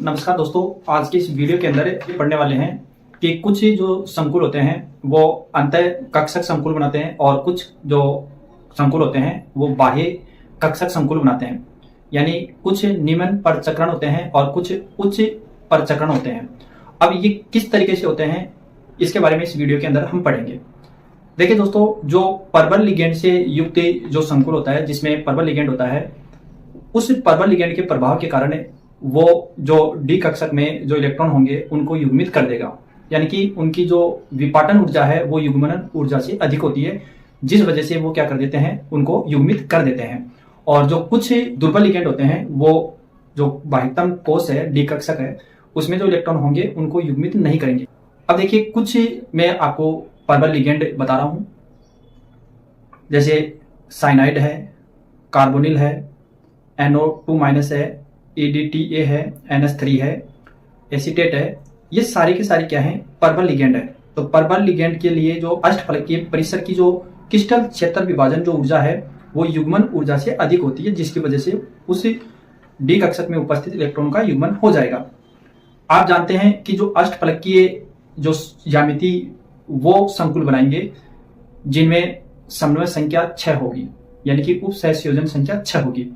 नमस्कार दोस्तों, आज के इस वीडियो के अंदर ये पढ़ने वाले हैं कि कुछ जो संकुल होते हैं वो अंतः कक्षक संकुल बनाते हैं और कुछ जो संकुल होते हैं वो बाह्य कक्षक संकुल बनाते हैं। यानी कुछ निम्न परचक्रण होते हैं और कुछ उच्च परचक्रण होते हैं। अब ये किस तरीके से होते हैं इसके बारे में इस वीडियो के अंदर हम पढ़ेंगे। देखिए दोस्तों, जो परबल लिगेंड से युक्त जो संकुल होता है, जिसमें परबल लिगेंड होता है, उस परबल लिगेंड के प्रभाव के कारण वो जो डी कक्षक में जो इलेक्ट्रॉन होंगे उनको युग्मित कर देगा। यानी कि उनकी जो विपाटन ऊर्जा है वो युग्मन ऊर्जा से अधिक होती है, जिस वजह से वो क्या कर देते हैं, उनको युग्मित कर देते हैं। और जो कुछ दुर्बल लिगेंड होते हैं, वो जो बाह्यतम कोष है, डी कक्षक है, उसमें जो इलेक्ट्रॉन होंगे उनको युग्मित नहीं करेंगे। अब देखिए, कुछ मैं आपको परबल लिगेंड बता रहा हूं, जैसे साइनाइड है, कार्बोनिल है, NO2- है, EDTA है, NH3 है, एसीटेट है। ये सारे के सारे क्या हैं, परबल लिगेंड है। तो परबल लिगेंड के लिए जो अष्टफलकीय परिसर की जो क्रिस्टल क्षेत्र विभाजन जो ऊर्जा है वो युग्मन ऊर्जा से अधिक होती है, जिसकी वजह से उस डी कक्षक में उपस्थित इलेक्ट्रॉन का युग्मन हो जाएगा। आप जानते हैं कि जो अष्टफलकीय जो ज्यामिति वो संकुल बनाएंगे जिनमें समन्वय संख्या 6 होगी, यानी कि उप सहसंयोजन संख्या 6 होगी।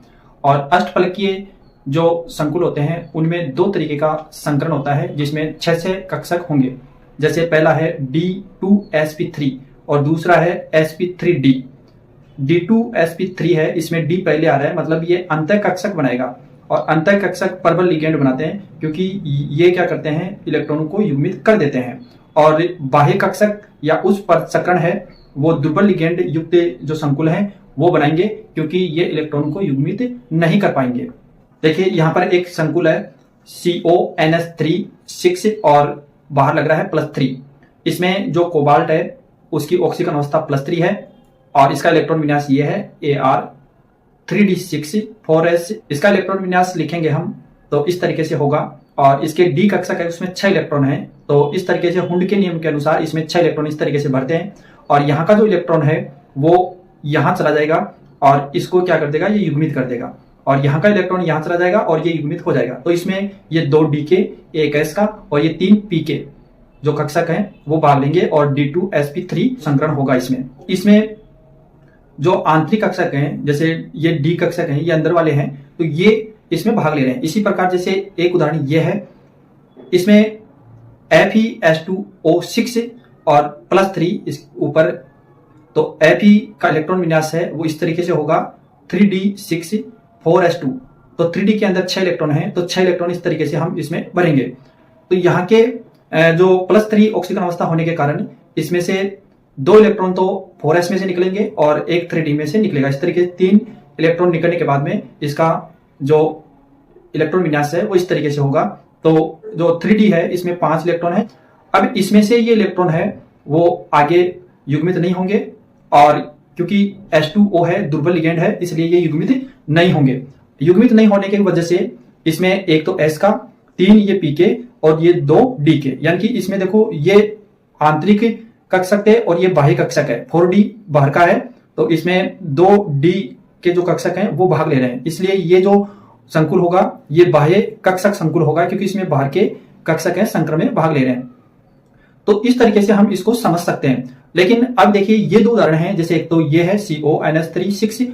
और अष्टफलकीय जो संकुल होते हैं उनमें दो तरीके का संकरण होता है, जिसमें 6 कक्षक होंगे। जैसे पहला है D2sp3 और दूसरा है sp3d। D2sp3 है, इसमें D पहले आ रहा है, मतलब ये अंतः कक्षक बनाएगा। और अंतः कक्षक परबल लिगेंड बनाते हैं क्योंकि ये क्या करते हैं, इलेक्ट्रॉनों को युग्मित कर देते हैं। और बाह्य कक्षक या उस परचक्रण है वो दुर्बल लिगेंड युक्त जो संकुल है वो बनाएंगे, क्योंकि ये इलेक्ट्रॉन को युग्मित नहीं कर पाएंगे। देखिए यहाँ पर एक संकुल है CONH3 और बाहर लग रहा है +3। इसमें जो कोबाल्ट है उसकी ऑक्सीजन अवस्था +3 है और इसका इलेक्ट्रॉन विन्यास ये है Ar3d6 4s। इसका इलेक्ट्रॉन विन्यास लिखेंगे हम तो इस तरीके से होगा। और इसके डी कक्षक है उसमें 6 इलेक्ट्रॉन है, तो इस तरीके से हुंड के नियम के अनुसार इसमें 6 इलेक्ट्रॉन इस तरीके से भरते हैं। और यहाँ का जो इलेक्ट्रॉन है वो यहाँ चला जाएगा और इसको क्या कर देगा, ये युग्मित कर देगा। और यहाँ का इलेक्ट्रॉन यहाँ चला जाएगा और ये युग्मित हो जाएगा। तो इसमें ये 2 DK, 1 S का और ये 3 PK जो कक्षक हैं वो भाग लेंगे और D2sp3 संकरण होगा। इसमें जो आंतरिक कक्षक हैं, जैसे ये डी कक्षक हैं, ये अंदर वाले हैं, तो ये इसमें भाग ले रहे हैं। इसी प्रकार जैसे एक उदाहरण ये है, इसमें FeS2O6 और +3 इस ऊपर, तो Fe का इलेक्ट्रॉन विन्यास है वो इस तरीके से होगा 3d6 4s2। तो 3d के अंदर 6 इलेक्ट्रॉन है, तो 6 इलेक्ट्रॉन इस तरीके से हम इसमें भरेंगे। तो यहाँ के जो +3 ऑक्सीजन अवस्था होने के कारण इसमें से 2 इलेक्ट्रॉन तो 4s में से निकलेंगे और एक 3d में से निकलेगा। इस तरीके से 3 इलेक्ट्रॉन निकलने के बाद में इसका जो इलेक्ट्रॉन विन्यास है वो इस तरीके से होगा। तो जो 3d है इसमें 5 इलेक्ट्रॉन है। अब इसमें से ये इलेक्ट्रॉन है वो आगे युग्मित नहीं होंगे, और क्योंकि H2O है, दुर्बल लिगेंड है, इसलिए ये युग्मित नहीं होंगे। युग्मित नहीं होने की वजह से इसमें एक तो S का, 3 ये PK और ये 2 DK। यानी कि इसमें देखो ये आंतरिक कक्षक है और ये बाह्य कक्षक है। 4D बाहर का है, तो इसमें 2D के जो कक्षक हैं वो भाग ले रहे हैं। इसलिए ये जो संकुल होगा ये बाह्य कक्षक संकुल होगा, क्योंकि इसमें बाहर के कक्षक है संकर में भाग ले रहे हैं। तो इस तरीके से हम इसको समझ सकते हैं। लेकिन अब देखिए ये 2 उदाहरण हैं, जैसे एक तो ये है CONH3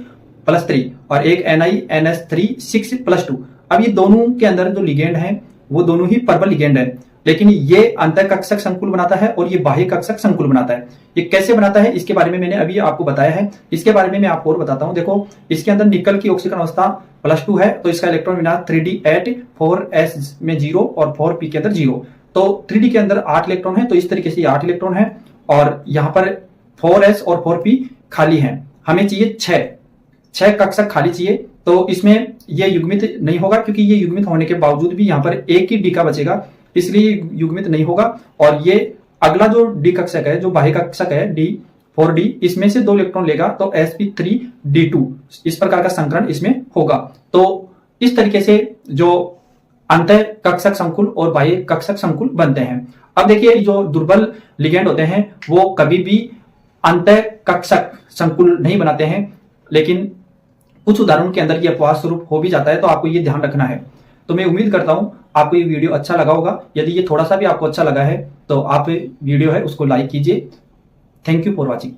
+3 और एक NiNH3 +2। अब ये दोनों के अंदर जो लिगेंड है वो दोनों ही परबल लिगेंड है, लेकिन ये अंतः कक्षक संकुल बनाता है और ये बाह्य कक्षक संकुल बनाता है। ये कैसे बनाता है इसके बारे में मैंने अभी आपको बताया है। इसके बारे में मैं आपको और बताता हूं। देखो, इसके अंदर निकल की ऑक्सीजन अवस्था +2 है, तो इसका इलेक्ट्रॉन विन्यास 3d8 4s में 0 और 4p के अंदर 0। तो 3d के अंदर 8 इलेक्ट्रॉन है, तो इस तरीके से 8 इलेक्ट्रॉन है और यहाँ पर 4s और 4p खाली है। हमें चाहिए 6 कक्षक खाली चाहिए। तो इसमें ये युग्मित नहीं होगा, क्योंकि ये युग्मित होने के बावजूद भी यहाँ पर एक ही डी का बचेगा, इसलिए युग्मित नहीं होगा। और ये अगला जो डी कक्षक है, जो बाह्य कक्षक है D4D, इसमें से 2 इलेक्ट्रॉन लेगा, तो sp3d2 इस प्रकार का संकरण इसमें होगा। तो इस तरीके से जो अंतः कक्षक संकुल और बाह्य कक्षक संकुल बनते हैं। अब देखिए, जो दुर्बल लिगेंड होते हैं वो कभी भी अंतः कक्षक संकुल नहीं बनाते हैं, लेकिन कुछ उदाहरणों के अंदर ये अपवाद स्वरूप हो भी जाता है, तो आपको ये ध्यान रखना है। तो मैं उम्मीद करता हूं आपको ये वीडियो अच्छा लगा होगा। यदि ये थोड़ा सा भी आपको अच्छा लगा है तो आप वीडियो है उसको लाइक कीजिए। Thank you for watching.